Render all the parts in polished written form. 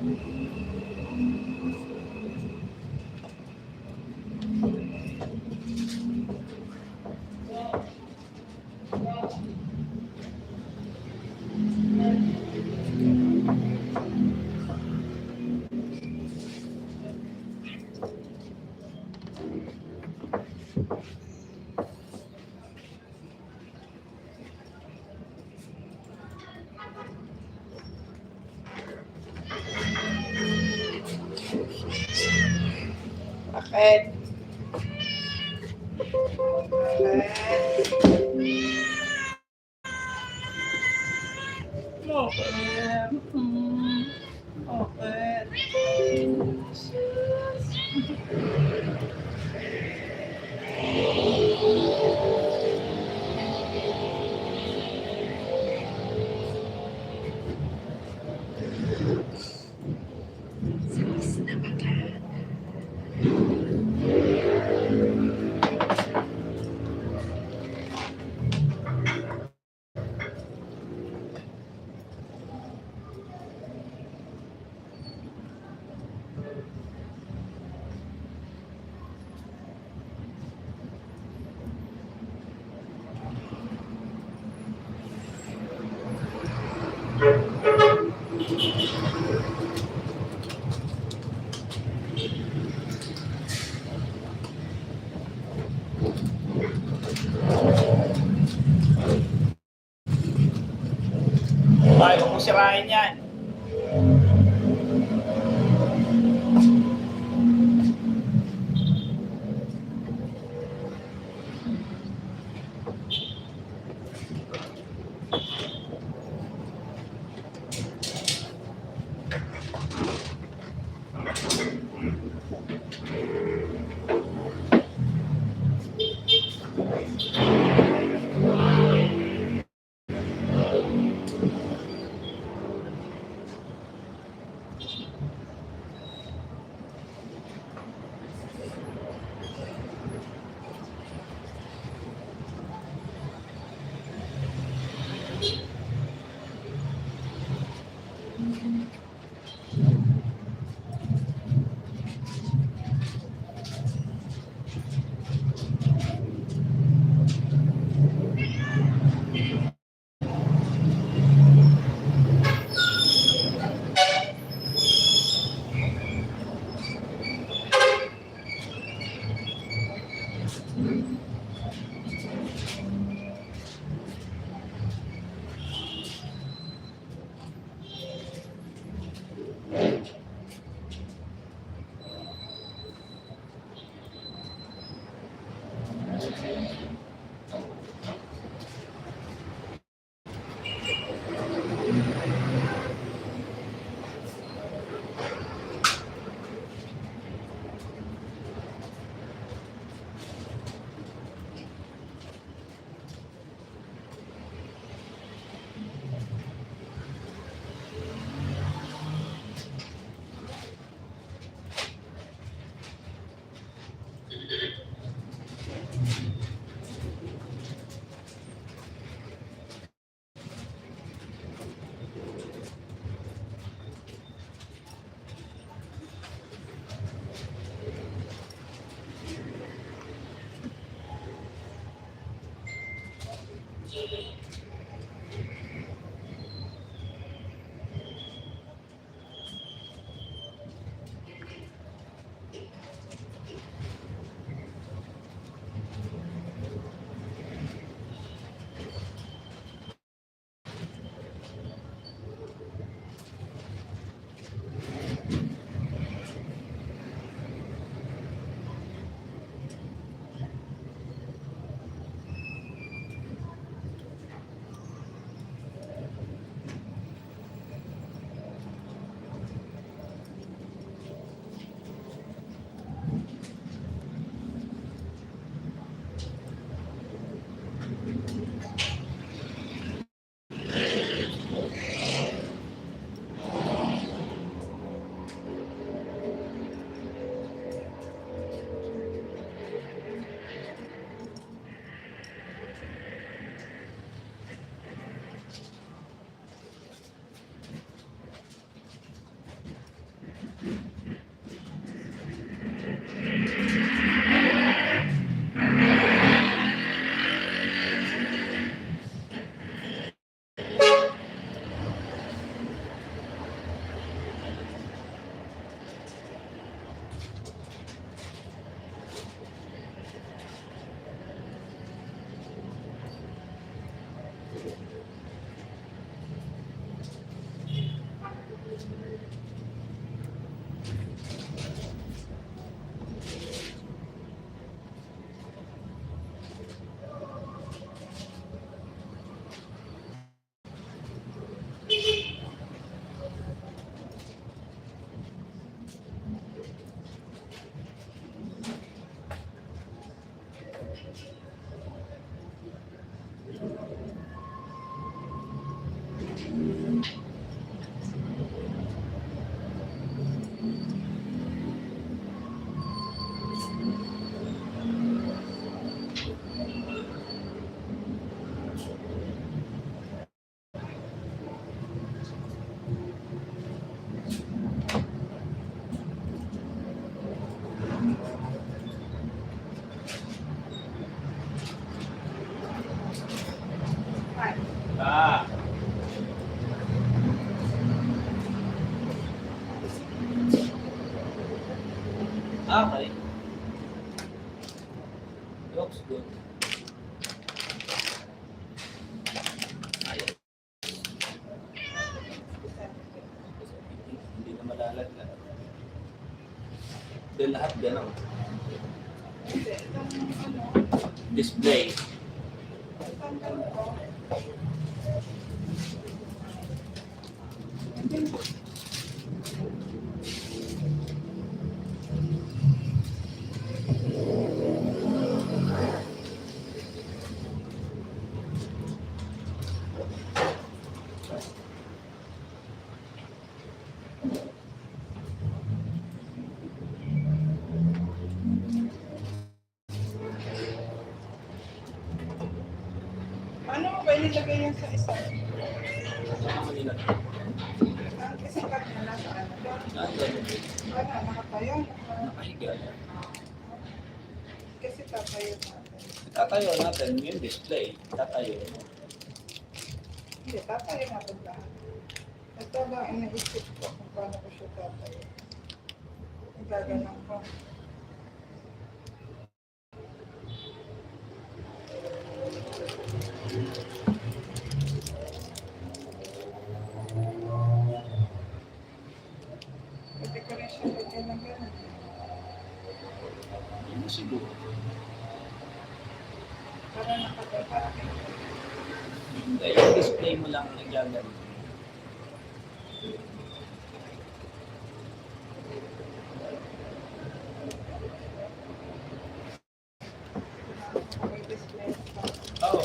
Bakit? Bakit? Ay, huwag mong sirahin yan. Okay. Looks good. Ayun. Hindi na malalaglag. Ito lahat gano'n. Display. Paano mo ba ilagay yan sa isa? Saan mo nila? Kasi pag nasa ano doon, Nandun. nakatayo. Nakahiga. Kasi tatayo natin. Tatayo natin yung display. Tatayo. Hindi, tatayo natin lahat. Ito lang inaisip ko kung paano ko siya tatayo. Gaganon ko. Pwede ko rin siya lagyan ng gano'n. Hindi siguro. Para nakatayo, para kayo. Hindi, yung display mo lang nagyagan. May display pa. Oo.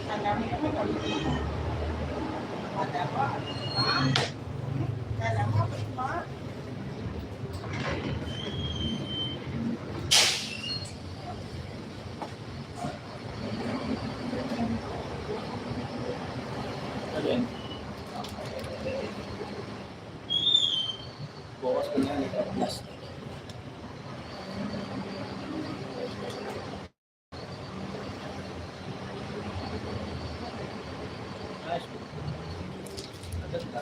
Alam mo naman. Alam mo. Alam mo, ma. Alin? Bukas ko yan ito. Plastic. Nice. Maganda.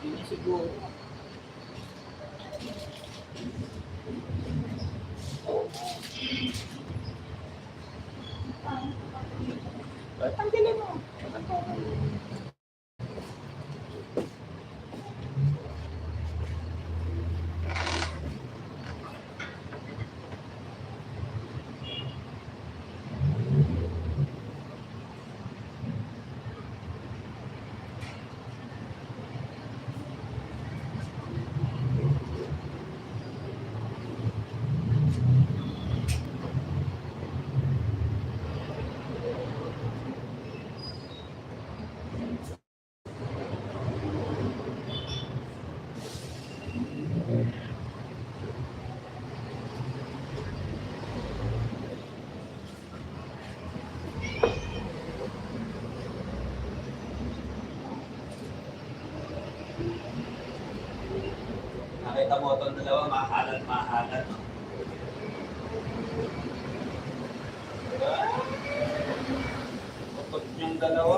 Hindi na siguro. Tanggalin mo. Nakita mo itong dalawa, mahalan. No? Utot yung dalawa.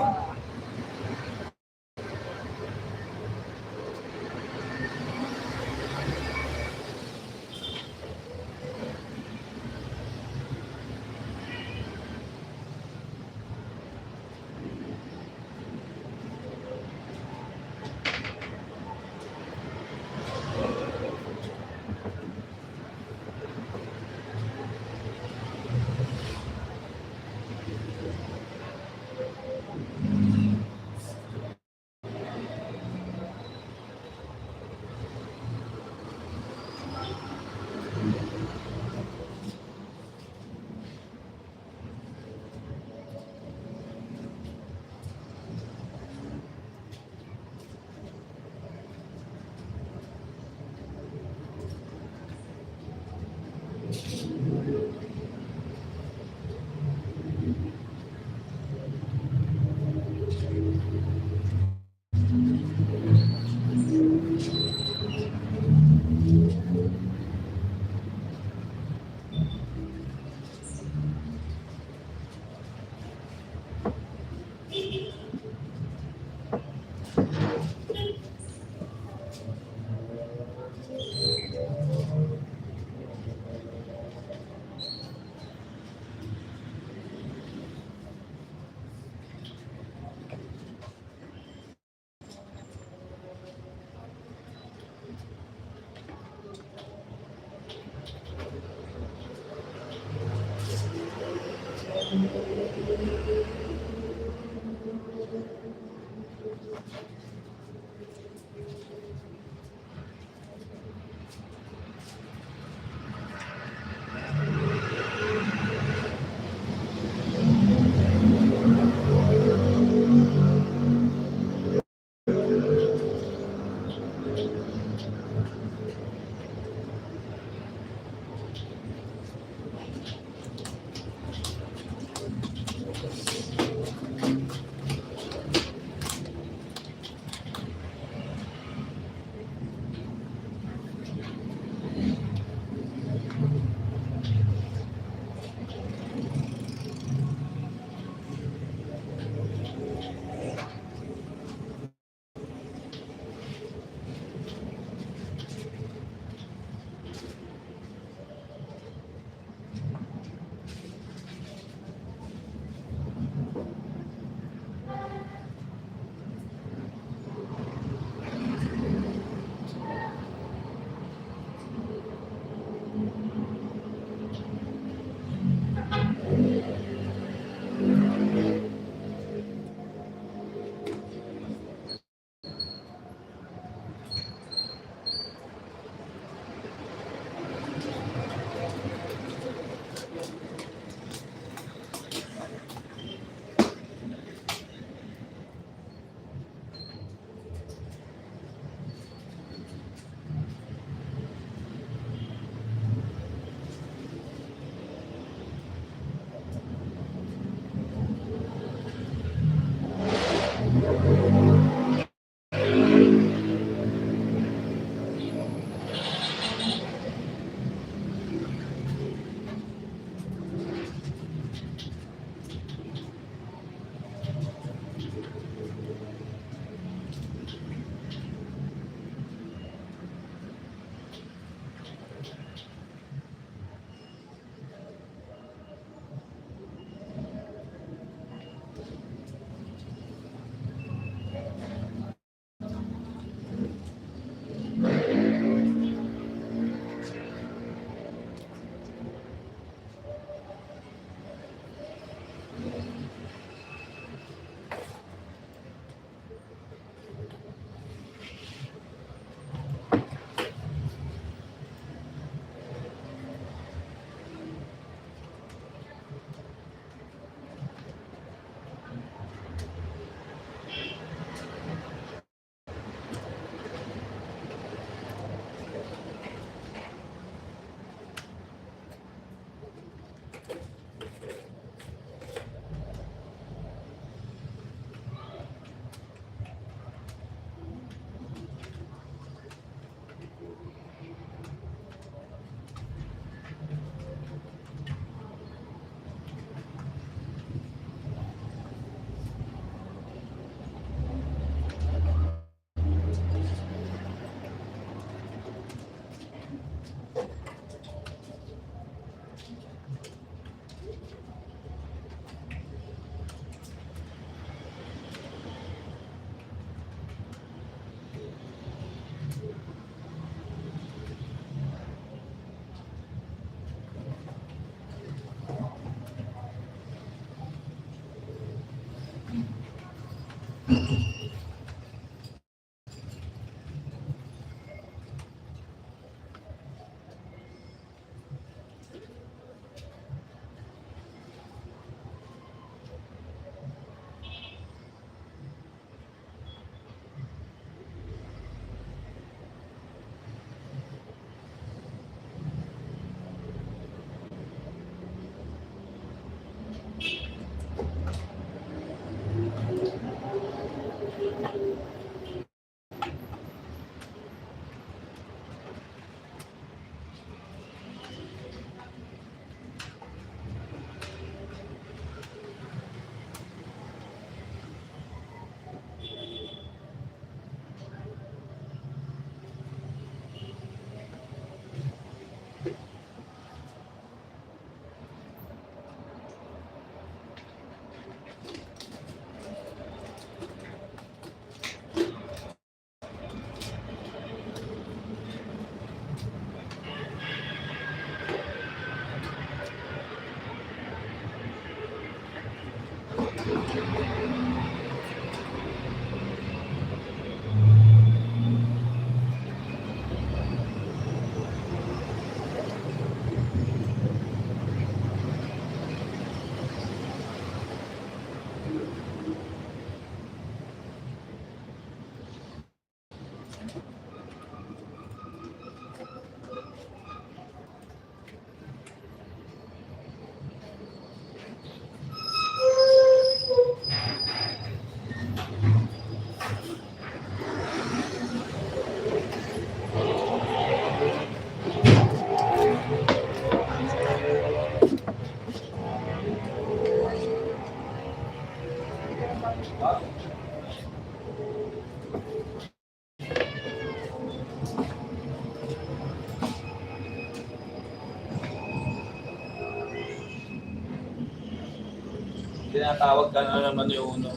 Tinatawag ka na naman yung uno.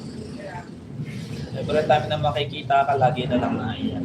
Every time na makikita ka, lagi na lang naiyan.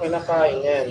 Kinakain yan.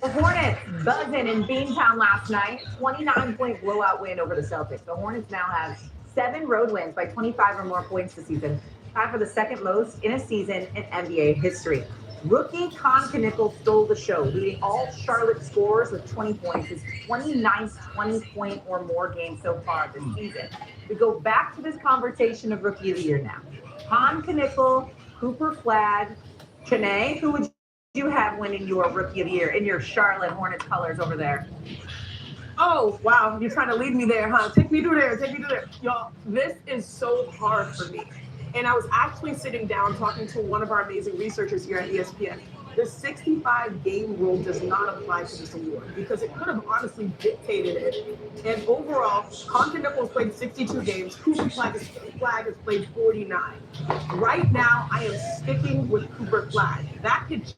The Hornets buzzing in Beantown last night. 29-point blowout win over the Celtics. The Hornets now have 7 road wins by 25 or more points this season, tied for the second most in a season in NBA history. Rookie ktten stole the show, leading all Charlotte scorers with 20 points. His 29th 20-point or more game so far this season. We go back to this conversation of Rookie of the Year now. Ktten, Cooper Flag, Chene, who would you have winning your Rookie of the Year in your Charlotte Hornets colors over there? Oh, wow. You're trying to lead me there, huh? Take me through there. Take me through there. Y'all, this is so hard for me. And I was actually sitting down talking to one of our amazing researchers here at ESPN. The 65-game rule does not apply to this award because it could have honestly dictated it. And overall, Ktten has played 62 games. Cooper Flag has played 49. Right now, I am sticking with Cooper Flag. That could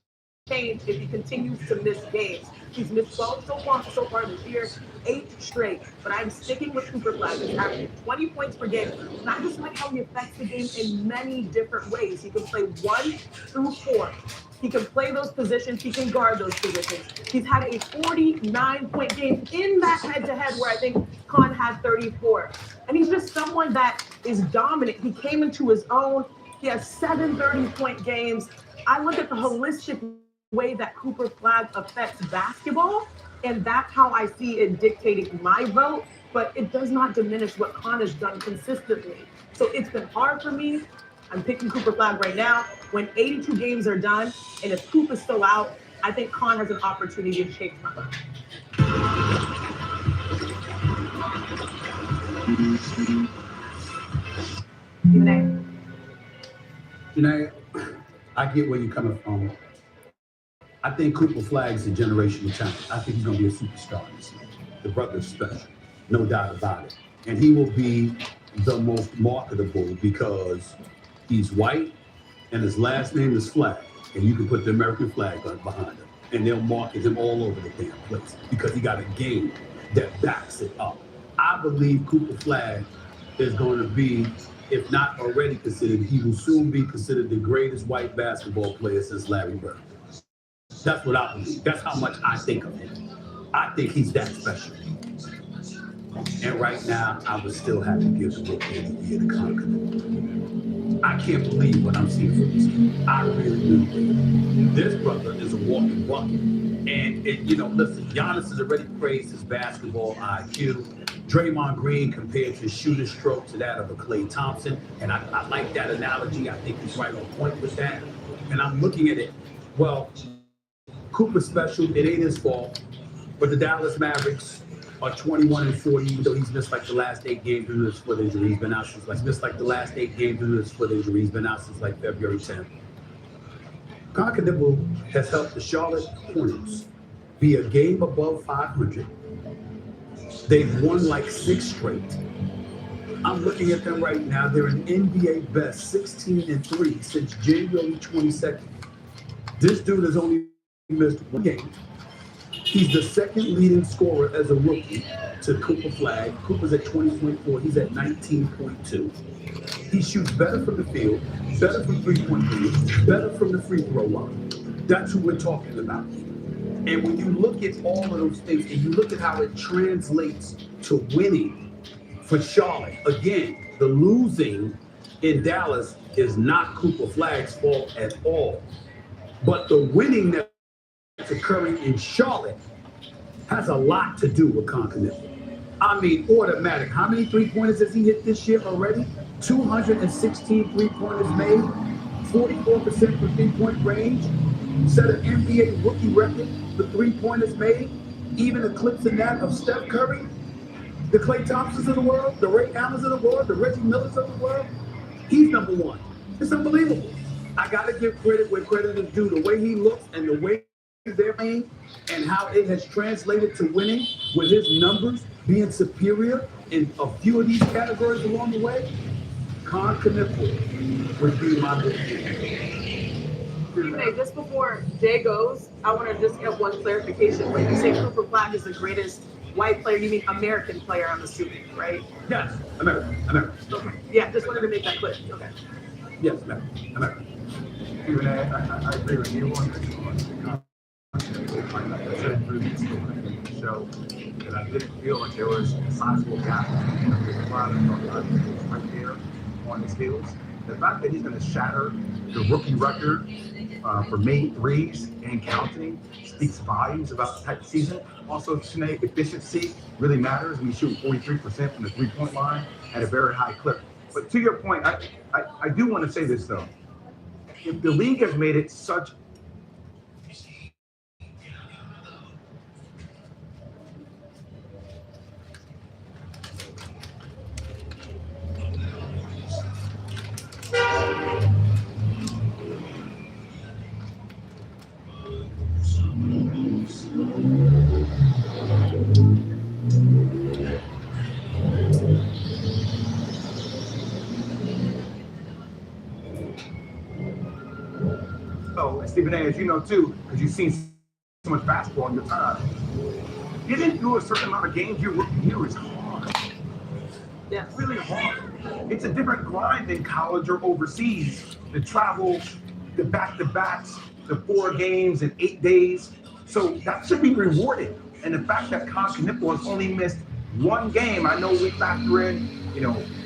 change if he continues to miss games. He's missed 12 so far this year, 8 straight. But I'm sticking with Cooper Flag. He's averaging 20 points per game. And I just like how he affects the game in many different ways. He can play 1 through 4. He can play those positions. He can guard those positions. He's had a 49-point game in that head-to-head where I think Khan had 34. And he's just someone that is dominant. He came into his own. He has 7 30-point games. I look at the holistic way that Cooper Flag affects basketball, and that's how I see it dictating my vote, but it does not diminish what Khan has done consistently. So it's been hard for me. I'm picking Cooper Flag right now. When 82 games are done, and if Coop is still out, I think Khan has an opportunity to change my vote. I get where you're coming from. I think Cooper Flag's a generational talent. I think he's going to be a superstar this year. The brother's special, no doubt about it. And he will be the most marketable because he's white and his last name is Flag. And you can put the American flag behind him. And they'll market him all over the damn place because he got a game that backs it up. I believe Cooper Flag is going to be, if not already considered, he will soon be considered the greatest white basketball player since Larry Bird. That's what I believe. That's how much I think of him. I think he's that special. And right now, I would still have to give the Rookie of the Year to Ktten. I can't believe what I'm seeing from this kid. I really do. This brother is a walking bucket. And listen, Giannis has already praised his basketball IQ. Draymond Green compared his shooting stroke to that of a Klay Thompson. And I like that analogy. I think he's right on point with that. And I'm looking at it, well, Cooper's special, it ain't his fault, but the Dallas Mavericks are 21-40, even though he's missed like the last 8 games due to his foot injury. He's been out since like February 10th. Ktten has helped the Charlotte Hornets be a game above 500. They've won like 6 straight. I'm looking at them right now. They're an NBA best 16-3 since January 22nd. This dude has only missed 1 game. He's the second leading scorer as a rookie to Cooper Flag. Cooper's at 20.4. He's at 19.2. He shoots better from the field, better from three-point range, better from the free throw line. That's who we're talking about here. And when you look at all of those things and you look at how it translates to winning for Charlotte, again, the losing in Dallas is not Cooper Flag's fault at all. But the winning that's occurring in Charlotte has a lot to do with Ktten. I mean, automatic. How many three-pointers has he hit this year already? 216 three-pointers made, 44% from three-point range, set an NBA rookie record for three-pointers made, even eclipsing that of Steph Curry, the Klay Thompsons of the world, the Ray Allens of the world, the Reggie Millers of the world. He's number 1. It's unbelievable. I got to give credit where credit is due. The way he looks and the way they're playing and how it has translated to winning with his numbers being superior in a few of these categories along the way, Ktten would be my pick. Hey, just before Jay goes, I want to just get one clarification. When you say Cooper Flag is the greatest white player, you mean American player, I'm assuming, right? Yes, American. Okay. Yeah, just wanted to make that clear. Okay. Yes, American. I agree with you on this one. Like I said, through this show that I didn't feel like there was a sizable gap between him and Brown. I thought that he was right there on his heels. The fact that he's going to shatter the rookie record for made threes and counting speaks volumes about the type of season. Also, Sinead, efficiency really matters when you shoot 43% from the three-point line at a very high clip. But to your point, I do want to say this, though. If the league has made it such Stephen A., as you know too, because you've seen so much basketball in your time, getting through a certain amount of games your rookie year is hard. Yeah. It's really hard. It's a different grind than college or overseas. The travel, the back-to-backs, the 4 games in 8 days. So that should be rewarded. And the fact that ktten has only missed 1 game, I know we factor in,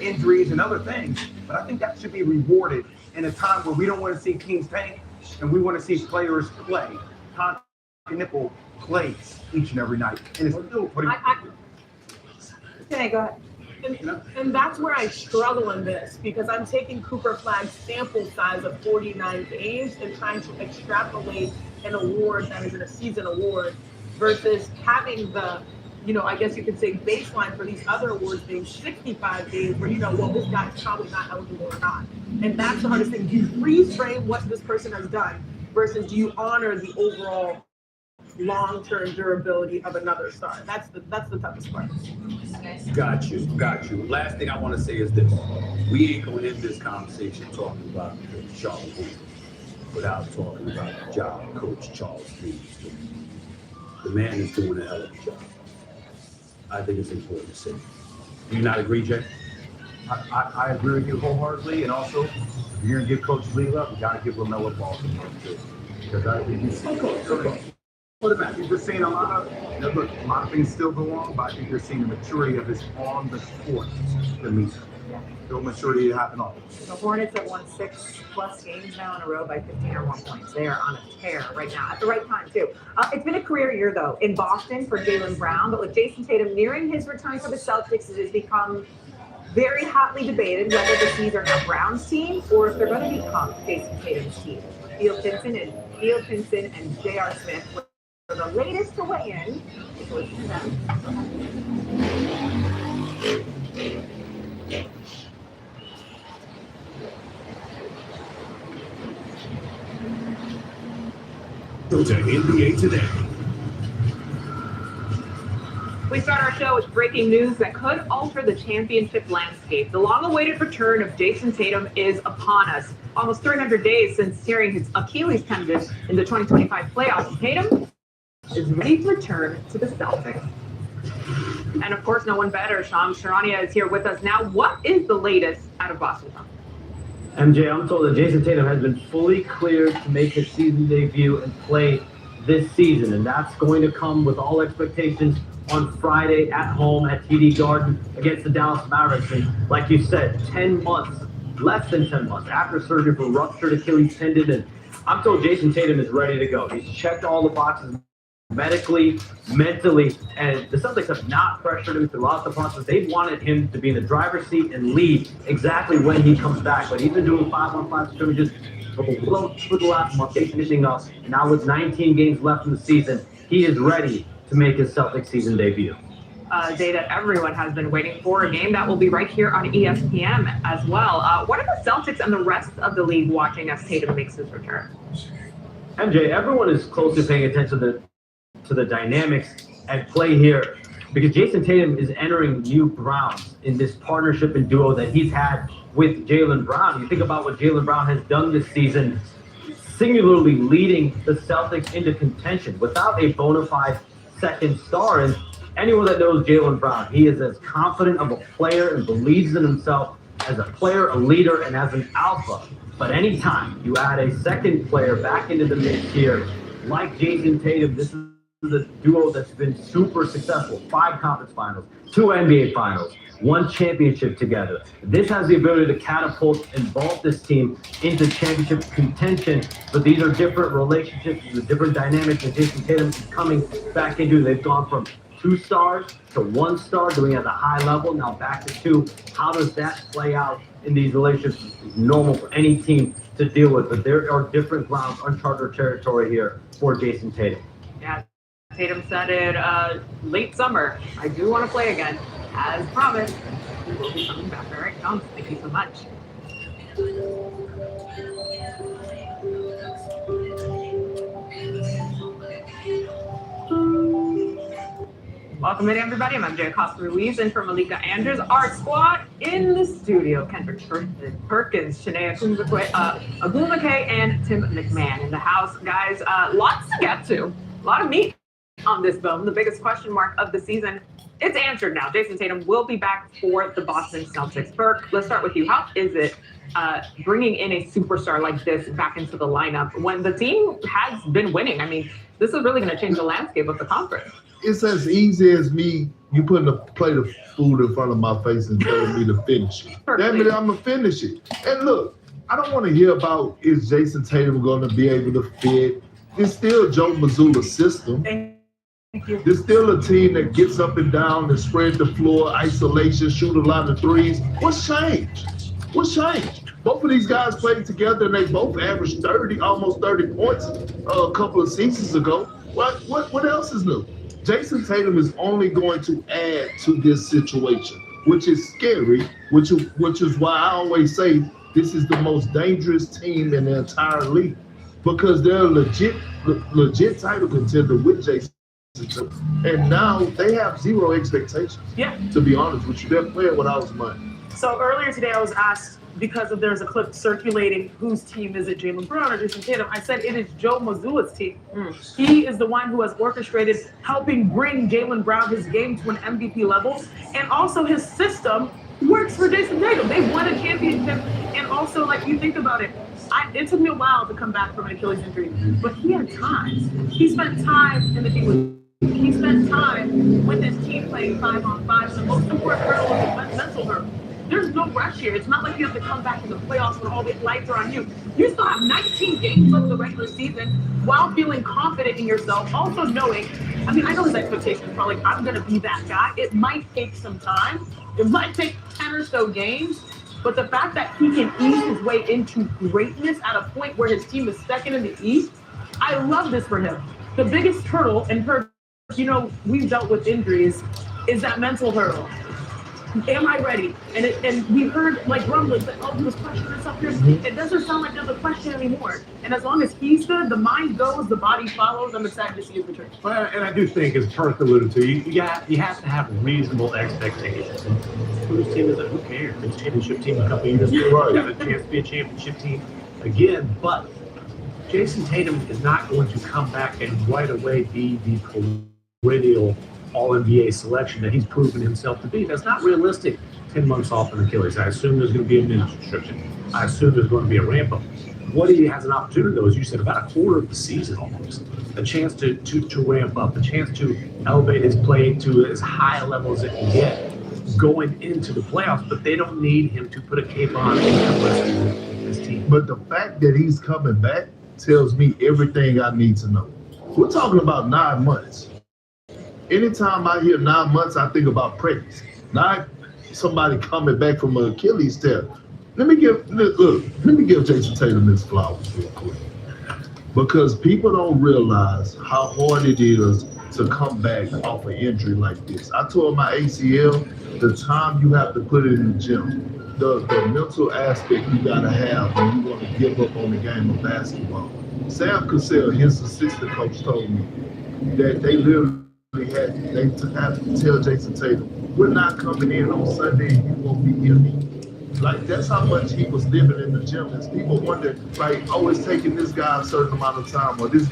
injuries and other things, but I think that should be rewarded in a time where we don't want to see teams tank and we want to see players play. ktten plays each and every night, and it's still putting. Okay, go ahead. And that's where I struggle in this, because I'm taking Cooper Flagg's sample size of 49 games and trying to extrapolate an award that isn't a season award versus having the, I guess you could say baseline for these other awards being 65 days where, well, this guy's probably not eligible or not. And that's the hardest thing. Do you freeze frame what this person has done versus do you honor the overall long-term durability of another star? That's the toughest part. Got you. Last thing I want to say is this. We ain't going to end this conversation talking about Charles Hornets without talking about the job Coach Charles Lee is doing. The man is doing a hell of a job. I think it's important to say. Do you not agree, Jay? I agree with you wholeheartedly, and also, if you're going to give Coach Lee love, you got to give LaMelo Ball some love too. Because I think he's what about you're just seeing a lot of things still go on, but I think you're seeing the maturity of his on the court to meet. The maturity to happen on. The Hornets have won 6+ games now in a row by 15 or 1 points. They are on a tear right now, at the right time too. It's been a career year though in Boston for Jaylen Brown, but with Jason Tatum nearing his return for the Celtics, it has become very hotly debated whether the C's are now Brown's team or if they're going to become Jason Tatum's team. Theo Pinson and J.R. Smith were the latest to weigh in. Let's listen to them. Go to NBA Today. We start our show with breaking news that could alter the championship landscape. The long-awaited return of Jason Tatum is upon us. Almost 300 days since tearing his Achilles tendon in the 2025 playoffs. Tatum is ready to return to the Celtics. And of course, no one better. Shams Charania is here with us now. What is the latest out of Boston? MJ, I'm told that Jason Tatum has been fully cleared to make his season debut and play this season, and that's going to come with all expectations on Friday at home at TD Garden against the Dallas Mavericks. And like you said, 10 months, less than 10 months after surgery for ruptured Achilles tendon, and I'm told Jason Tatum is ready to go. He's checked all the boxes medically, mentally, and the Celtics have not pressured him throughout the process. They wanted him to be in the driver's seat and lead exactly when he comes back, but he's been doing 5-on-5 scrimmages for the last month, finishing up. And now with 19 games left in the season, he is ready to make his Celtics season debut. A day that everyone has been waiting for, a game that will be right here on ESPN as well. What are the Celtics and the rest of the league watching as Tatum makes his return? MJ, everyone is closely paying attention to the dynamics at play here, because Jason Tatum is entering new grounds in this partnership and duo that he's had with Jaylen Brown. You think about what Jaylen Brown has done this season, singularly leading the Celtics into contention without a bona fide second star. And anyone that knows Jaylen Brown, he is as confident of a player and believes in himself as a player, a leader, and as an alpha. But anytime you add a second player back into the mix here, like Jason Tatum, this is a duo that's been super successful. 5 conference finals, 2 NBA finals, 1 championship together. This has the ability to catapult and vault this team into championship contention, but these are different relationships, the different dynamics that Jason Tatum is coming back into. They've gone from 2 stars to 1 star, doing it at a high level, now back to 2. How does that play out in these relationships? It's normal for any team to deal with, but there are different grounds, uncharted territory here for Jason Tatum. Yeah, Tatum said it late summer. I do want to play again. As promised, he will be coming back. All right, Tom, thank you so much. Welcome in, everybody. I'm MJ Acosta-Ruiz, and for Malika Andrews, our squad in the studio. Kendrick Perkins, Shanae Agumake, and Tim McMahon in the house. Guys, lots to get to. A lot of meat on this bone. The biggest question mark of the season, it's answered now. Jason Tatum will be back for the Boston Celtics. Burke, let's start with you. How is it bringing in a superstar like this back into the lineup when the team has been winning? I mean, this is really going to change the landscape of the conference. It's as easy as me, you putting a plate of food in front of my face and telling me to finish it. Damn it, I'm going to finish it. And look, I don't want to hear about is Jason Tatum going to be able to fit. It's still Joe Mazzulla's system. Thank you. There's still a team that gets up and down and spread the floor, isolation, shoot a lot of threes. What's changed? What's changed? Both of these guys played together and they both averaged 30, almost 30 points a couple of seasons ago. What else is new? Jason Tatum is only going to add to this situation, which is scary, which is why I always say this is the most dangerous team in the entire league, because they're a legit title contender with Jason Tatum. And now they have zero expectations. Yeah. To be honest with you, they're playing without his money. So earlier today, I was asked, because there's a clip circulating, whose team is it, Jaylen Brown or Jason Tatum? I said it is Joe Mazzulla's team. He is the one who has orchestrated helping bring Jaylen Brown his game to an MVP level, and also his system works for Jason Tatum. They won a championship, and also, like, you think about it, it took me a while to come back from an Achilles injury, but he had time. He spent time in the game he spent time with his team playing 5-on-5. The most important hurdle is the mental hurdle. There's no rush here. It's not like you have to come back in the playoffs when all the lights are on you. You still have 19 games left of the regular season while feeling confident in yourself, also knowing, I mean, I know his expectations are like, I'm going to be that guy. It might take some time. It might take 10 or so games. But the fact that he can ease his way into greatness at a point where his team is second in the East, I love this for him. The biggest hurdle, and we've dealt with injuries, is that mental hurdle. Am I ready? And we heard like rumblings that, he was questioning himself here. It doesn't sound like there's a question anymore. And as long as he's good, the mind goes, the body follows. I'm excited to see his return. Well, and I do think, as Perth alluded to, you have to have reasonable expectations. And whose team is it? Who cares? It's a championship team a couple years ago. Right. Got a chance to be a championship team again. But Jason Tatum is not going to come back and right away be the perennial All-NBA selection that he's proven himself to be. That's not realistic. 10 months off an Achilles. I assume there's going to be a minutes restriction. I assume there's going to be a ramp up. What he has an opportunity, though, as you said, about a quarter of the season almost. A chance to ramp up, a chance to elevate his play to as high a level as it can get going into the playoffs, but they don't need him to put a cape on his team. But the fact that he's coming back tells me everything I need to know. We're talking about 9 months. Anytime I hear 9 months, I think about pregnancy, not somebody coming back from an Achilles tear. Let me give Jason Tatum his flowers real quick, because people don't realize how hard it is to come back off an injury like this. I tore my ACL. The time you have to put it in the gym, the mental aspect you gotta have when you want to give up on the game of basketball. Sam Cassell, his assistant coach, told me that they literally had to tell Jason Tatum, we're not coming in on Sunday and you won't be here. Like, that's how much he was living in the gym. As people wonder, like, oh, it's taking this guy a certain amount of time, or he's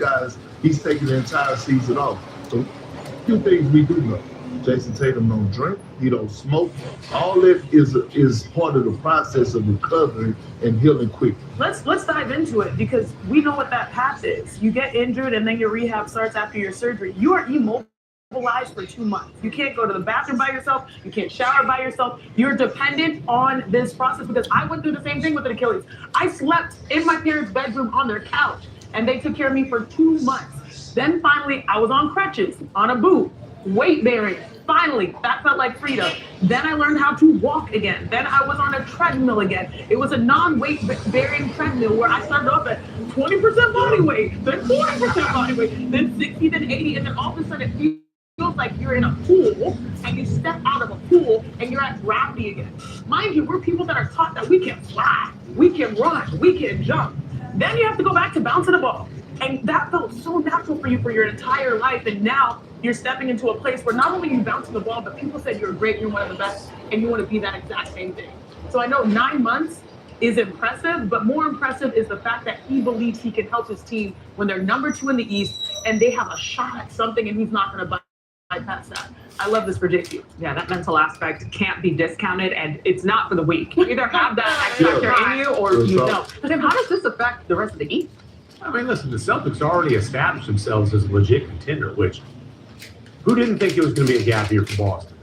taking the entire season off. So, a few things we do know. Jason Tatum don't drink, he don't smoke. All that is part of the process of recovery and healing quickly. Let's dive into it because we know what that path is. You get injured and then your rehab starts after your surgery. You are immobilized for 2 months. You can't go to the bathroom by yourself. You can't shower by yourself. You're dependent on this process because I went through the same thing with an Achilles. I slept in my parents' bedroom on their couch and they took care of me for 2 months. Then finally, I was on crutches, on a boot, weight bearing. Finally, that felt like freedom. Then I learned how to walk again. Then I was on a treadmill again. It was a non-weight bearing treadmill where I started off at 20% body weight, then 40% body weight, then 60, then 80, and then all of a sudden it feels like you're in a pool and you step out of a pool and you're at gravity again. Mind you, we're people that are taught that we can fly, we can run, we can jump. Then you have to go back to bouncing a ball. And that felt so natural for you for your entire life. And now you're stepping into a place where not only are you bouncing the ball, but people said you're great, you're one of the best, and you want to be that exact same thing. So I know 9 months is impressive, but more impressive is the fact that he believes he can help his team when they're number 2 in the East and they have a shot at something and he's not going to bypass that. I love this for JT. Yeah, that mental aspect can't be discounted, and it's not for the weak. You either have that X factor in you or you don't. Tim, how does this affect the rest of the East? I mean, listen, the Celtics already established themselves as a legit contender, which who didn't think it was going to be a gap year for Boston?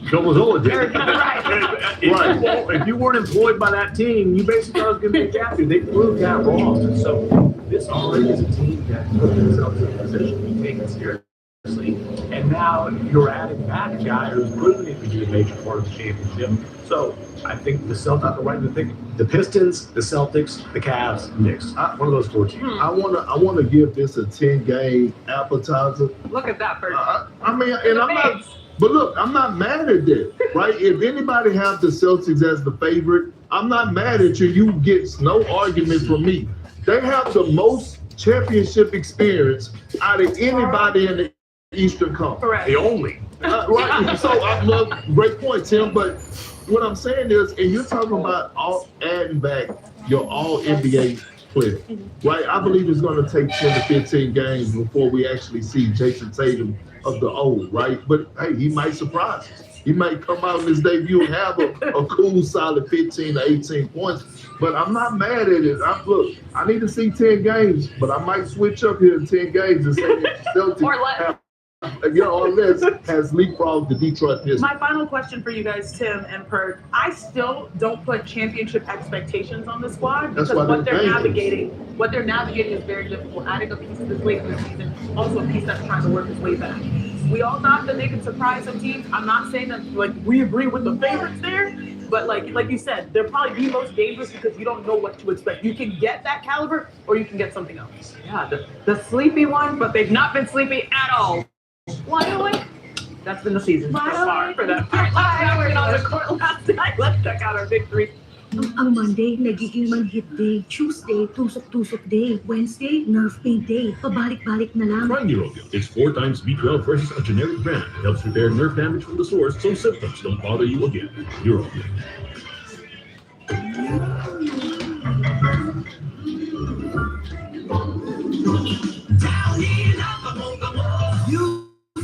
Joe Mazzola did. Right. If you weren't employed by that team, you basically thought it was going to be a gap year. They proved that wrong. And so this already is a team that put themselves in a position to be taken seriously. And now you're adding back a guy who's proven he can be a major part of the championship. So I think the Celtics are the right to think. The Pistons, the Celtics, the Cavs, Knicks. One of those 4 teams. I wanna give this a 10-game appetizer. Look at that person. I mean, and I'm not. But look, I'm not mad at that, right? If anybody have the Celtics as the favorite, I'm not mad at you. You get no argument from me. They have the most championship experience out of anybody in the Eastern Conference. Correct. The only. Right. So I love, great point, Tim. But what I'm saying is, and you're talking about adding back your all NBA player, right? I believe it's going to take 10 to 15 games before we actually see Jason Tatum of the old, right? But hey, he might surprise us. He might come out in his debut and have a cool, solid 15 to 18 points. But I'm not mad at it. Look, I need to see 10 games, but I might switch up here in 10 games and say Celtics Or less. or less has leapfrogged the Detroit Pistons. My final question for you guys, Tim and Perk. I still don't put championship expectations on the squad because what they're navigating is very difficult. Adding a piece of this late in the season, also a piece that's trying to work its way back. We all thought that they could surprise some teams. I'm not saying that we agree with the favorites there, but like you said, they're probably the most dangerous because you don't know what to expect. You can get that caliber or you can get something else. Yeah, the sleepy one, but they've not been sleepy at all. Why? That's been the season. So far for them. On the court last night. Let's check out our victory. Ang Monday, nagiging manhit day. Tuesday, tusok-tusok day. Wednesday, nerve pain day. Pabalik-balik na lang. Try Neurobill. It's 4 times B12 versus a generic brand. It helps repair nerve damage from the source so symptoms don't bother you again. Neurobill.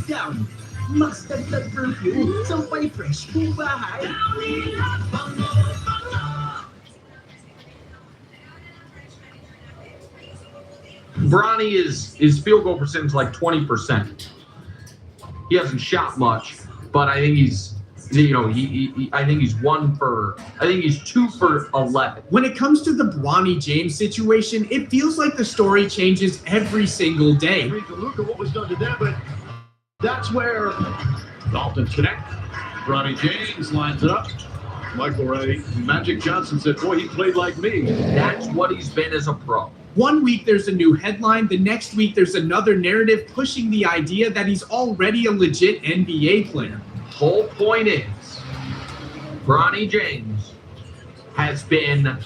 Down. Magdagdag perfume. Sampay fresh kung bahay. Bronny is field goal percentage like 20%. He hasn't shot much, but I think he's I think he's 2 for 11. When it comes to the Bronny James situation, it feels like the story changes every single day. Look at what was done to them, but that's where Dolphins connect. Bronny James lines it up. Michael Ray, Magic Johnson said, boy, he played like me. That's what he's been as a pro. One week there's a new headline, the next week there's another narrative pushing the idea that he's already a legit NBA player. Whole point is, Bronny James has been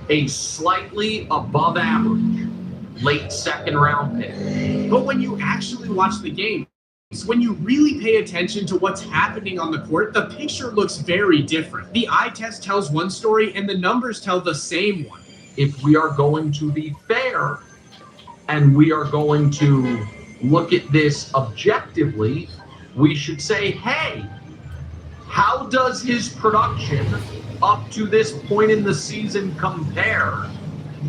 a slightly above average late second round pick. But when you actually watch the game, when you really pay attention to what's happening on the court, the picture looks very different. The eye test tells one story and the numbers tell the same one. If we are going to be fair and we are going to look at this objectively, we should say, hey, how does his production up to this point in the season compare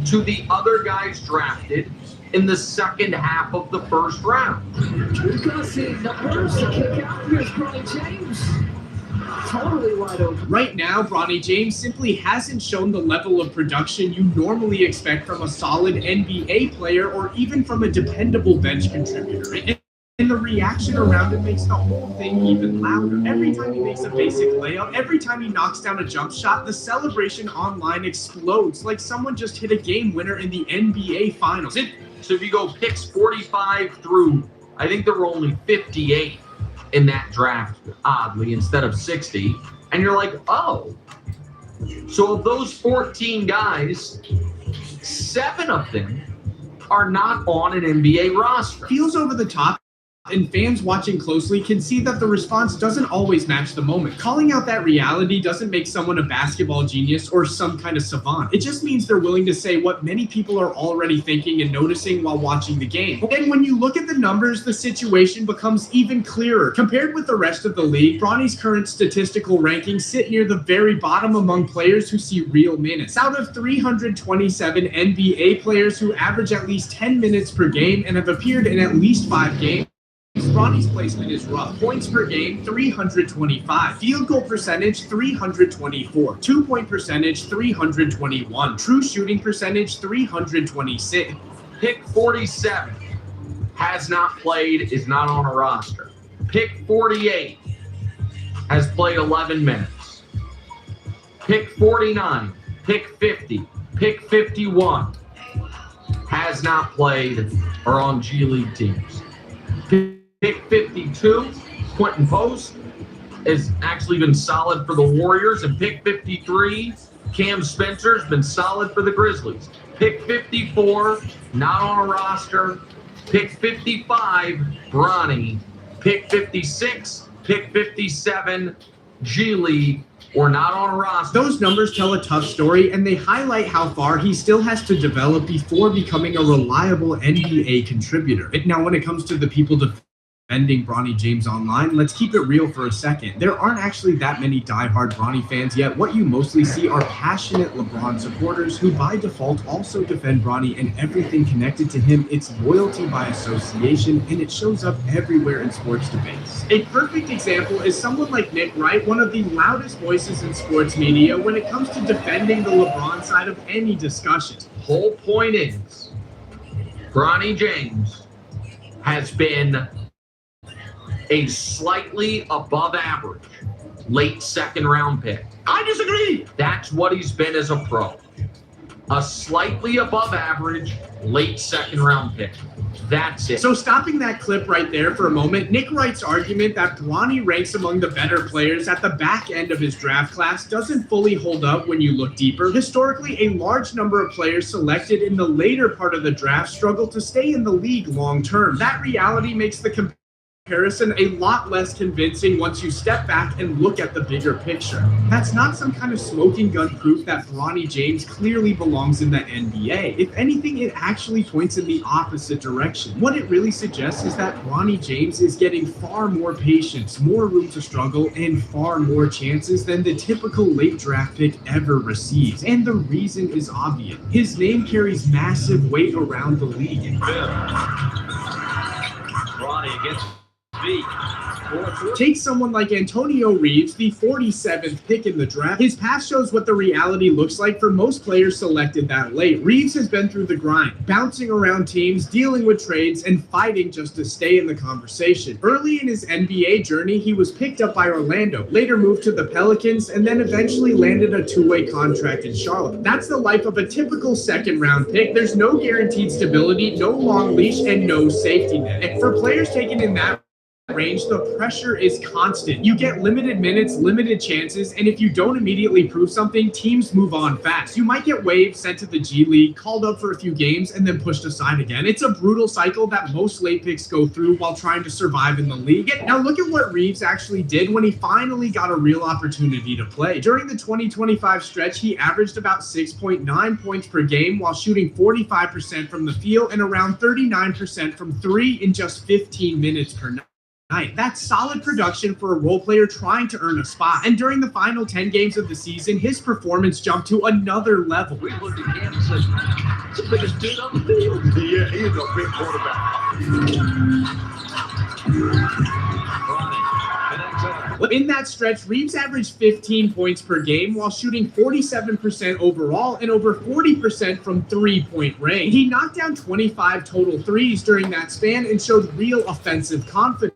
to the other guys drafted in the second half of the first round? We're gonna see numbers to kick out. Here's Bronny James. Totally wide open. Right now, Bronny James simply hasn't shown the level of production you normally expect from a solid NBA player or even from a dependable bench contributor. And the reaction around him makes the whole thing even louder. Every time he makes a basic layup, every time he knocks down a jump shot, the celebration online explodes like someone just hit a game winner in the NBA Finals. So if you go picks 45 through, I think there were only 58 in that draft, oddly, instead of 60. And you're like, oh. So of those 14 guys, 7 of them are not on an NBA roster. Feels over the top, and fans watching closely can see that the response doesn't always match the moment. Calling out that reality doesn't make someone a basketball genius or some kind of savant. It just means they're willing to say what many people are already thinking and noticing while watching the game. And when you look at the numbers, the situation becomes even clearer. Compared with the rest of the league, Bronny's current statistical rankings sit near the very bottom among players who see real minutes. Out of 327 NBA players who average at least 10 minutes per game and have appeared in at least 5 games, Bronny's placement is rough. Points per game, 325. Field goal percentage, 324. 2-point percentage, 321. True shooting percentage, 326. Pick 47 has not played, is not on a roster. Pick 48 has played 11 minutes. Pick 49, pick 50, pick 51 has not played or on G League teams. Pick 52, Quentin Post, has actually been solid for the Warriors. And pick 53, Cam Spencer's been solid for the Grizzlies. Pick 54, not on a roster. Pick 55, Bronny. Pick 56, pick 57, G League, or not on a roster. Those numbers tell a tough story, and they highlight how far he still has to develop before becoming a reliable NBA contributor. Now, when it comes to the people defending Bronny James online, let's keep it real for a second. There aren't actually that many diehard Bronny fans yet. What you mostly see are passionate LeBron supporters who by default also defend Bronny and everything connected to him. It's loyalty by association, and it shows up everywhere in sports debates. A perfect example is someone like Nick Wright, one of the loudest voices in sports media when it comes to defending the LeBron side of any discussion. Whole point is, Bronny James has been a slightly above average late second round pick. I disagree. That's what he's been as a pro. A slightly above average late second round pick. That's it. So stopping that clip right there for a moment, Nick Wright's argument that Bronny ranks among the better players at the back end of his draft class doesn't fully hold up when you look deeper. Historically, a large number of players selected in the later part of the draft struggle to stay in the league long term. That reality makes the comparison a lot less convincing once you step back and look at the bigger picture. That's not some kind of smoking gun proof that Bronny James clearly belongs in the NBA. If anything, it actually points in the opposite direction. What it really suggests is that Bronny James is getting far more patience, more room to struggle, and far more chances than the typical late draft pick ever receives. And the reason is obvious. His name carries massive weight around the league. Bronny against B. Take someone like Antonio Reeves, the 47th pick in the draft. His past shows what the reality looks like for most players selected that late. Reeves has been through the grind, bouncing around teams, dealing with trades, and fighting just to stay in the conversation. Early in his NBA journey, he was picked up by Orlando, later moved to the Pelicans, and then eventually landed a two-way contract in Charlotte. That's the life of a typical second-round pick. There's no guaranteed stability, no long leash, and no safety net. And for players taken in that range, the pressure is constant. You get limited minutes, limited chances, and if you don't immediately prove something, teams move on fast. You might get waived, sent to the G League, called up for a few games, and then pushed aside again. It's a brutal cycle that most late picks go through while trying to survive in the league. Now look at what Reeves actually did when he finally got a real opportunity to play. During the 2025 stretch, he averaged about 6.9 points per game while shooting 45% from the field and around 39% from three in just 15 minutes per night. That's solid production for a role player trying to earn a spot. And during the final 10 games of the season, his performance jumped to another level. We looked at him and said, "It's the biggest dude on the field." Yeah, he is a big quarterback. In that stretch, Reeves averaged 15 points per game while shooting 47% overall and over 40% from three-point range. He knocked down 25 total threes during that span and showed real offensive confidence.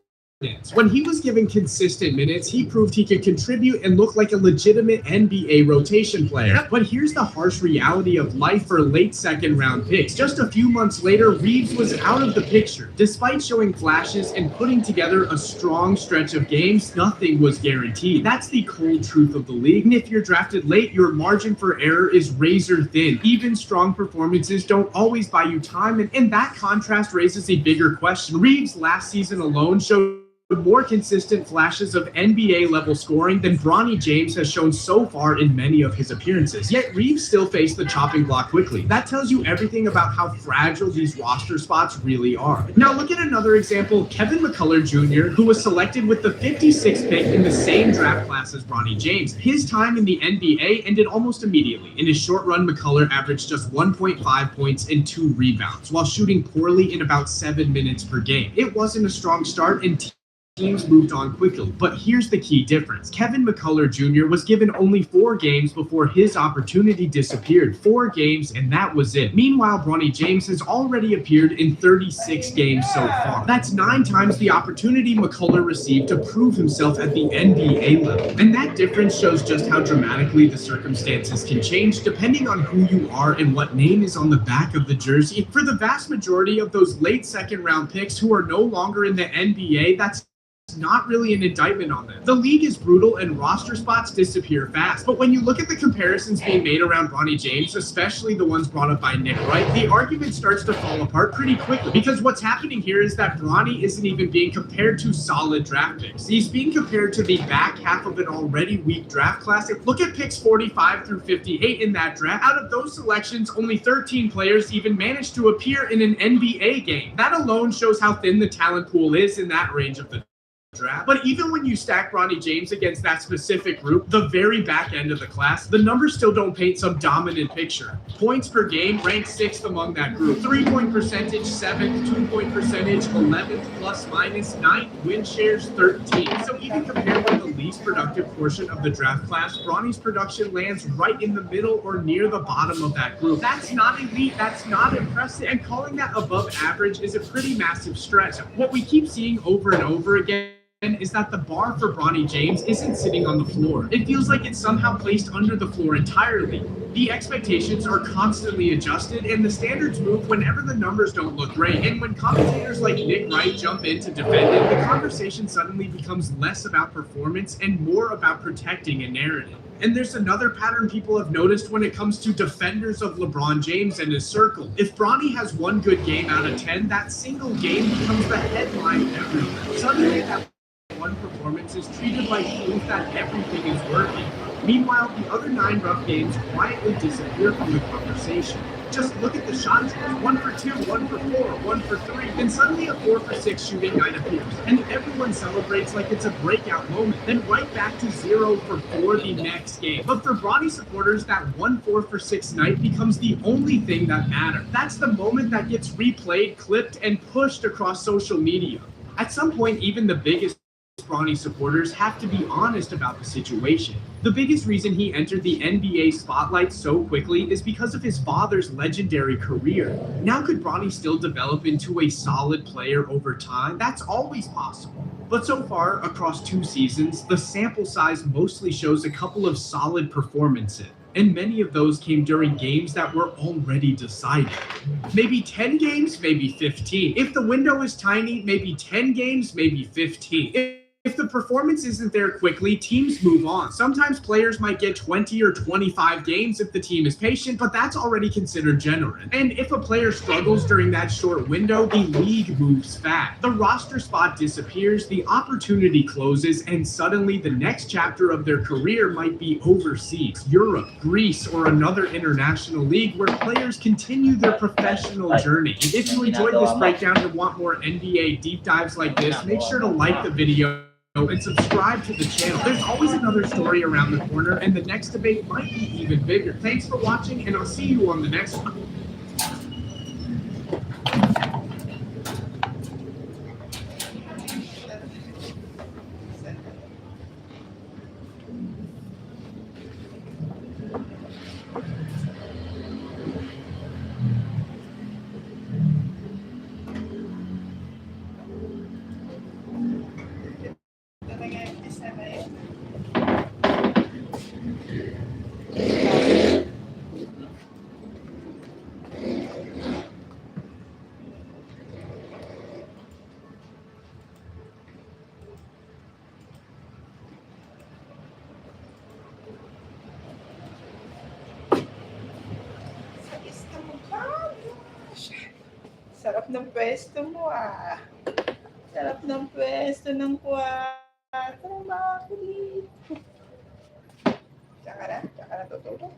When he was given consistent minutes, he proved he could contribute and look like a legitimate NBA rotation player. But here's the harsh reality of life for late second-round picks. Just a few months later, Reeves was out of the picture. Despite showing flashes and putting together a strong stretch of games, nothing was guaranteed. That's the cold truth of the league. And if you're drafted late, your margin for error is razor thin. Even strong performances don't always buy you time, and that contrast raises a bigger question. Reeves last season alone showed more consistent flashes of NBA-level scoring than Bronny James has shown so far in many of his appearances. Yet Reeves still faced the chopping block quickly. That tells you everything about how fragile these roster spots really are. Now look at another example, Kevin McCullough Jr., who was selected with the 56th pick in the same draft class as Bronny James. His time in the NBA ended almost immediately. In his short run, McCullough averaged just 1.5 points and 2 rebounds, while shooting poorly in about 7 minutes per game. It wasn't a strong start, and teams moved on quickly. But here's the key difference. Kevin McCullough Jr. was given only 4 games before his opportunity disappeared. 4 games, and that was it. Meanwhile, Bronny James has already appeared in 36 games so far. That's 9 times the opportunity McCullough received to prove himself at the NBA level. And that difference shows just how dramatically the circumstances can change depending on who you are and what name is on the back of the jersey. For the vast majority of those late second-round picks who are no longer in the NBA, that's not really an indictment on them. The league is brutal and roster spots disappear fast. But when you look at the comparisons being made around Bronny James, especially the ones brought up by Nick Wright, the argument starts to fall apart pretty quickly. Because what's happening here is that Bronny isn't even being compared to solid draft picks. He's being compared to the back half of an already weak draft class. Look at picks 45 through 58 in that draft. Out of those selections, only 13 players even managed to appear in an NBA game. That alone shows how thin the talent pool is in that range of the draft. But even when you stack Bronny James against that specific group, the very back end of the class, the numbers still don't paint some dominant picture. Points per game ranked 6th among that group. 3-point percentage 7th, 2-point percentage 11th, plus minus 9th, win shares 13th. So even compared with the least productive portion of the draft class, Bronny's production lands right in the middle or near the bottom of that group. That's not elite, that's not impressive, and calling that above average is a pretty massive stretch. What we keep seeing over and over again is that the bar for Bronny James isn't sitting on the floor. It feels like it's somehow placed under the floor entirely. The expectations are constantly adjusted, and the standards move whenever the numbers don't look great. And when commentators like Nick Wright jump in to defend it, the conversation suddenly becomes less about performance and more about protecting a narrative. And there's another pattern people have noticed when it comes to defenders of LeBron James and his circle. If Bronny has one good game out of 10, that single game becomes the headline everywhere. Suddenly, that one performance is treated like proof that everything is working. Meanwhile, the other 9 rough games quietly disappear from the conversation. Just look at the shot totals. 1 for 2, 1 for 4, 1 for 3. Then suddenly a 4 for 6 shooting night appears. And everyone celebrates like it's a breakout moment. Then right back to 0 for 4 the next game. But for Bronny supporters, that 1 4 for 6 night becomes the only thing that matters. That's the moment that gets replayed, clipped, and pushed across social media. At some point, even the biggest Bronny supporters have to be honest about the situation. The biggest reason he entered the NBA spotlight so quickly is because of his father's legendary career. Now, could Bronny still develop into a solid player over time? That's always possible. But so far, across 2 seasons, the sample size mostly shows a couple of solid performances. And many of those came during games that were already decided. Maybe 10 games, maybe 15. If the window is tiny, maybe 10 games, maybe 15. If the performance isn't there quickly, teams move on. Sometimes players might get 20 or 25 games if the team is patient, but that's already considered generous. And if a player struggles during that short window, the league moves fast. The roster spot disappears, the opportunity closes, and suddenly the next chapter of their career might be overseas, Europe, Greece, or another international league where players continue their professional journey. If you enjoyed this breakdown and want more NBA deep dives like this, make sure to like the video and subscribe to the channel. There's always another story around the corner, and the next debate might be even bigger. Thanks for watching, and I'll see you on the next one. Sarap ng pwesto mo ah. Sarap ng pwesto ng 4, mga kulit. Tsaka na tutulog.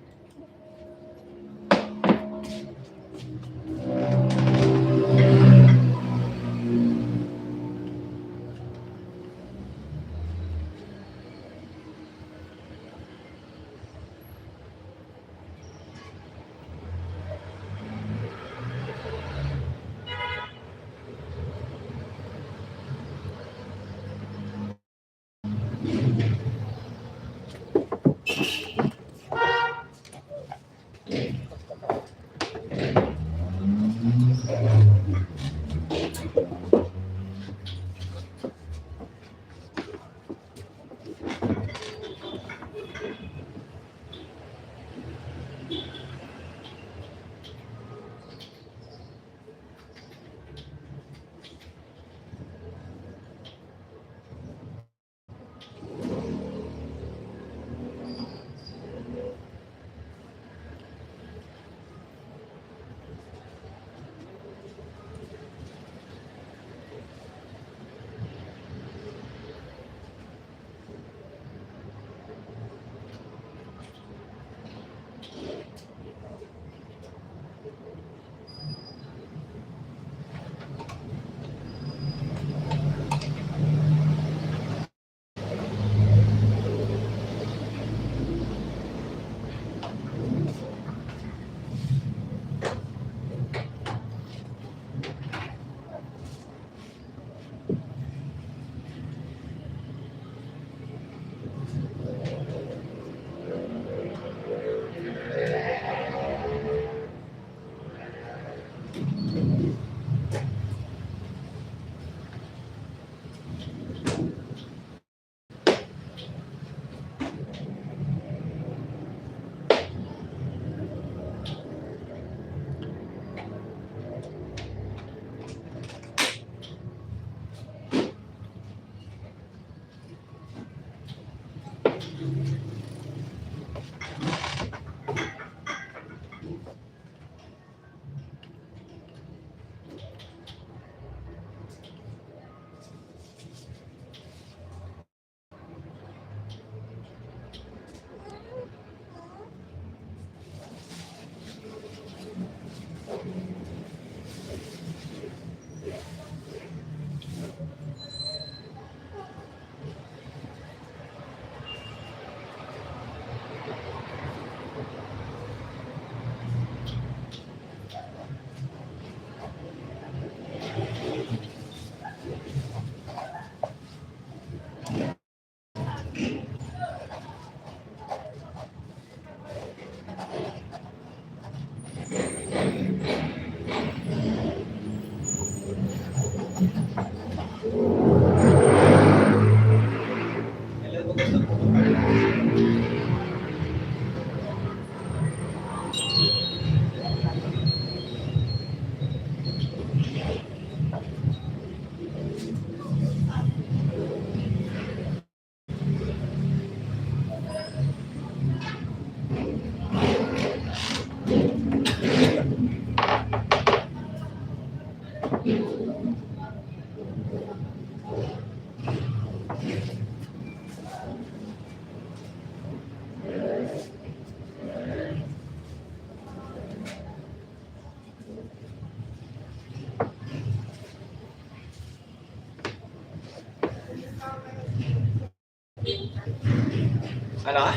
Ano ka?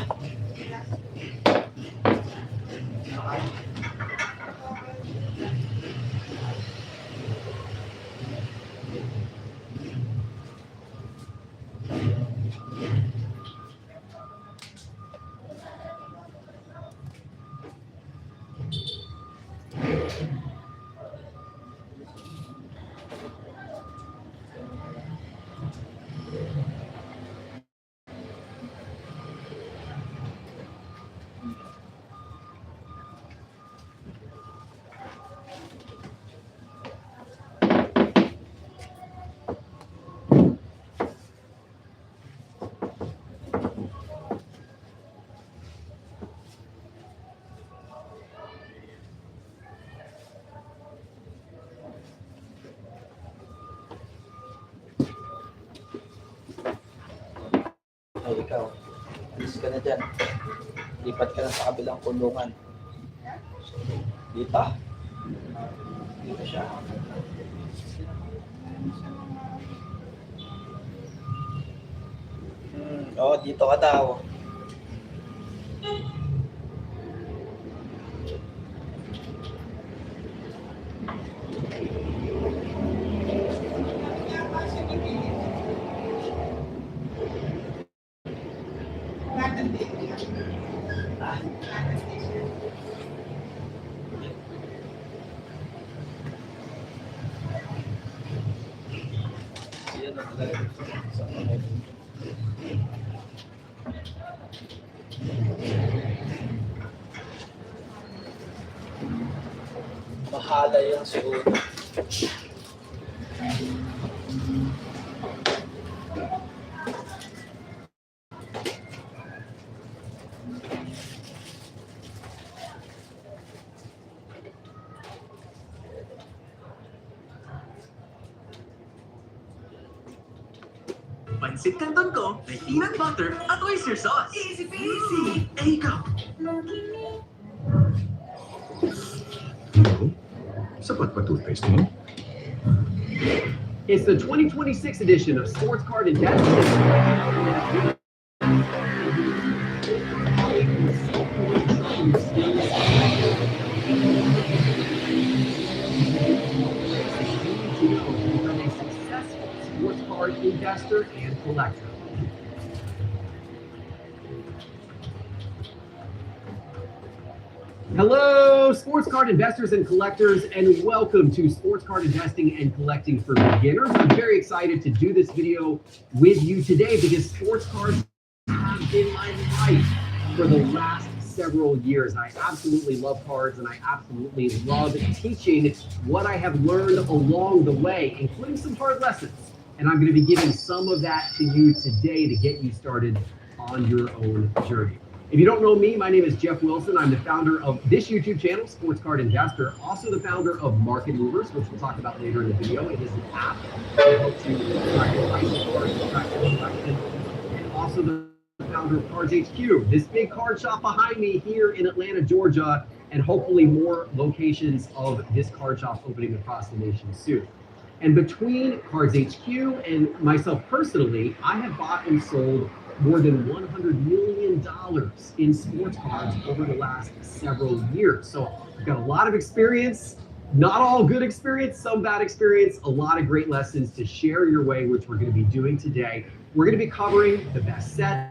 Oh, ikaw. Alis ka na dyan. Lipat ka na sa kabilang kulungan. Dito? Dito siya. Oo, dito ka daw. Yan ang talaga. Mahala yung suot. Pansit Canton ko, may peanut butter at oyster sauce. Easy peasy! Eh, ikaw? No? Sapat pa toothpaste mo? It's the 2026 edition of Sports Card and Desk. Become a successful sports card investor and collector. Hello, sports card investors and collectors, and welcome to Sports Card Investing and Collecting for Beginners. I'm very excited to do this video with you today because sports cards have been my life for the last several years. I absolutely love cards, and I absolutely love teaching what I have learned along the way, including some hard lessons. And I'm going to be giving some of that to you today to get you started on your own journey. If you don't know me, my name is Jeff Wilson. I'm the founder of this YouTube channel, Sports Card Investor, also the founder of Market Movers, which we'll talk about later in the video. It is an app that helps you track your price cards, track your collection, and also the founder of Cards HQ, this big card shop behind me here in Atlanta, Georgia, and hopefully more locations of this card shop opening across the nation soon. And between Cards HQ and myself personally, I have bought and sold more than $100 million in sports cards over the last several years. So I've got a lot of experience, not all good experience, some bad experience, a lot of great lessons to share your way, which we're going to be doing today. We're going to be covering the best sets,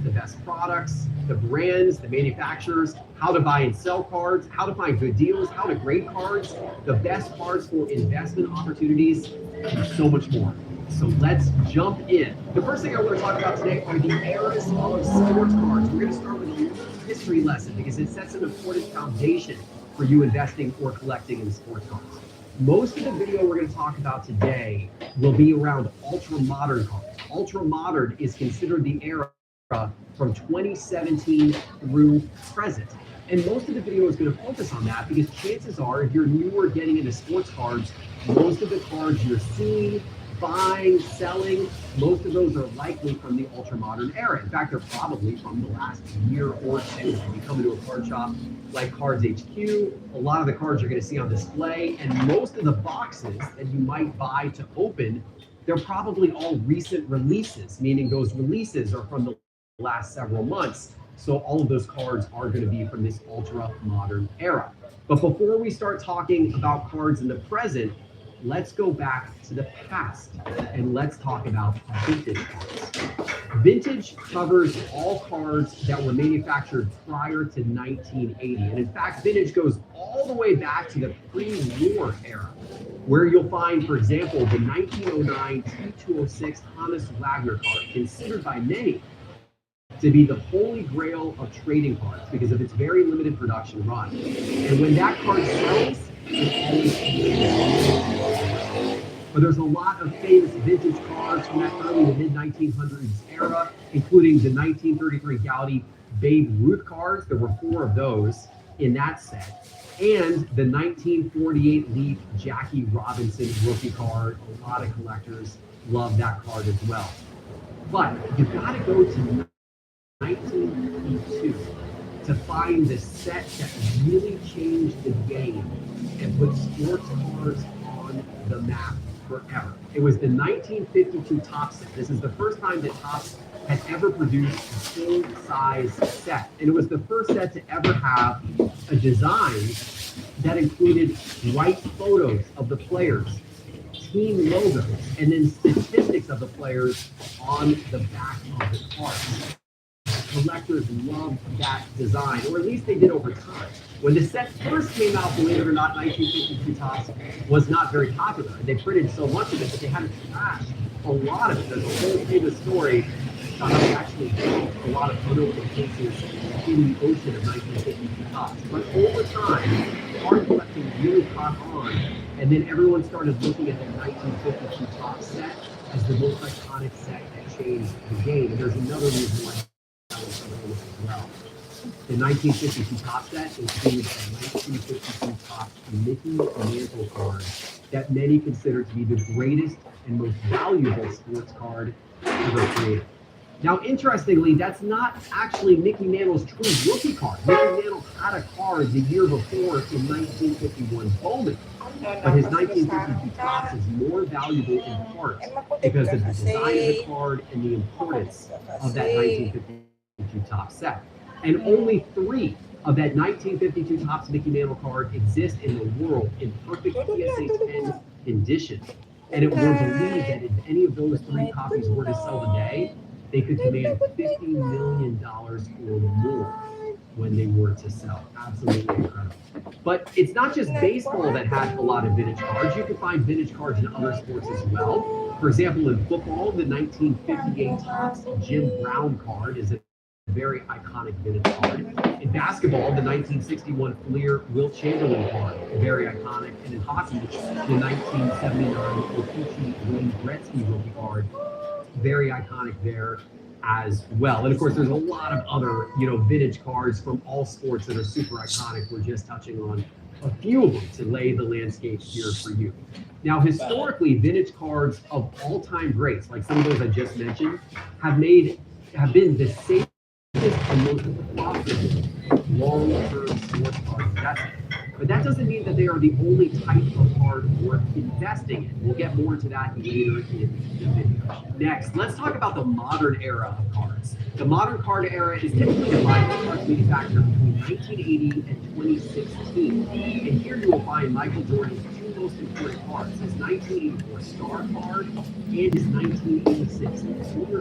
the best products, the brands, the manufacturers, how to buy and sell cards, how to find good deals, how to grade cards, the best cards for investment opportunities, and so much more. So let's jump in. The first thing I want to talk about today are the eras of sports cards. We're going to start with a little history lesson because it sets an important foundation for you investing or collecting in sports cards. Most of the video we're going to talk about today will be around ultra-modern cards. Ultra-modern is considered the era from 2017 through present. And most of the video is going to focus on that because chances are, if you're newer getting into sports cards, most of the cards you're seeing buying, selling, most of those are likely from the ultra-modern era. In fact, they're probably from the last year or two. When you come into a card shop like Cards HQ, a lot of the cards you're going to see on display, and most of the boxes that you might buy to open, they're probably all recent releases, meaning those releases are from the last several months. So all of those cards are going to be from this ultra-modern era. But before we start talking about cards in the present, let's go back to the past and let's talk about vintage cards. Vintage covers all cards that were manufactured prior to 1980. And in fact, vintage goes all the way back to the pre-war era, where you'll find, for example, the 1909 T206 Hannes Wagner card, considered by many to be the holy grail of trading cards because of its very limited production run. And when that card sells, it's always. But there's a lot of famous vintage cards from that early to mid-1900s era, including the 1933 Gaudy Babe Ruth cards. There were 4 of those in that set. And the 1948 Leaf Jackie Robinson rookie card. A lot of collectors love that card as well. But you've got to go to 1952 to find the set that really changed the game and put sports cards on the map forever. It was the 1952 Topps set. This is the first time that Topps had ever produced a full-size set. And it was the first set to ever have a design that included white photos of the players, team logos, and then statistics of the players on the back of the card. Collectors loved that design, or at least they did over time. When the set first came out, believe it or not, 1952 Topps was not very popular. They printed so much of it that they had to trash a lot of it. There's a whole famous story about how they actually dumped a lot of photo cases in the ocean of 1952 Topps. But over time, card collecting really caught on, and then everyone started looking at the 1952 Topps set as the most iconic set that changed the game. And there's another reason why as well. The 1952 Topps set includes a 1952 Topps Mickey Mantle card that many consider to be the greatest and most valuable sports card ever created. Now, interestingly, that's not actually Mickey Mantle's true rookie card. Mickey Mantle had a card the year before in 1951 Bowman, but his 1952 Topps is more valuable in part because of the design of the card and the importance of that 1952 Topps set. And only 3 of that 1952 Topps Mickey Mantle card exist in the world in perfect PSA 10 condition. And it were believed that if any of those 3 copies were to sell today, they could command $50 million or more when they were to sell. Absolutely incredible. But it's not just baseball that had a lot of vintage cards. You can find vintage cards in other sports as well. For example, in football, the 1958 Topps Jim Brown card is a very iconic vintage card. In basketball, the 1961 Fleer Wilt Chamberlain card, very iconic. And in hockey, the 1979 Okichi Wayne Gretzky rookie card, very iconic there as well. And of course, there's a lot of other, vintage cards from all sports that are super iconic. We're just touching on a few of them to lay the landscape here for you. Now, historically, vintage cards of all-time greats, like some of those I just mentioned, have been the safest and most profitable long-term sports card investment. But that doesn't mean that they are the only type of card worth investing in. We'll get more into that later in the video. Next, let's talk about the modern era of cards. The modern card era is typically divided by cards manufactured between 1980 and 2016. And here you will find Michael Jordan's 2 most important cards, his 1984 Star card and his 1986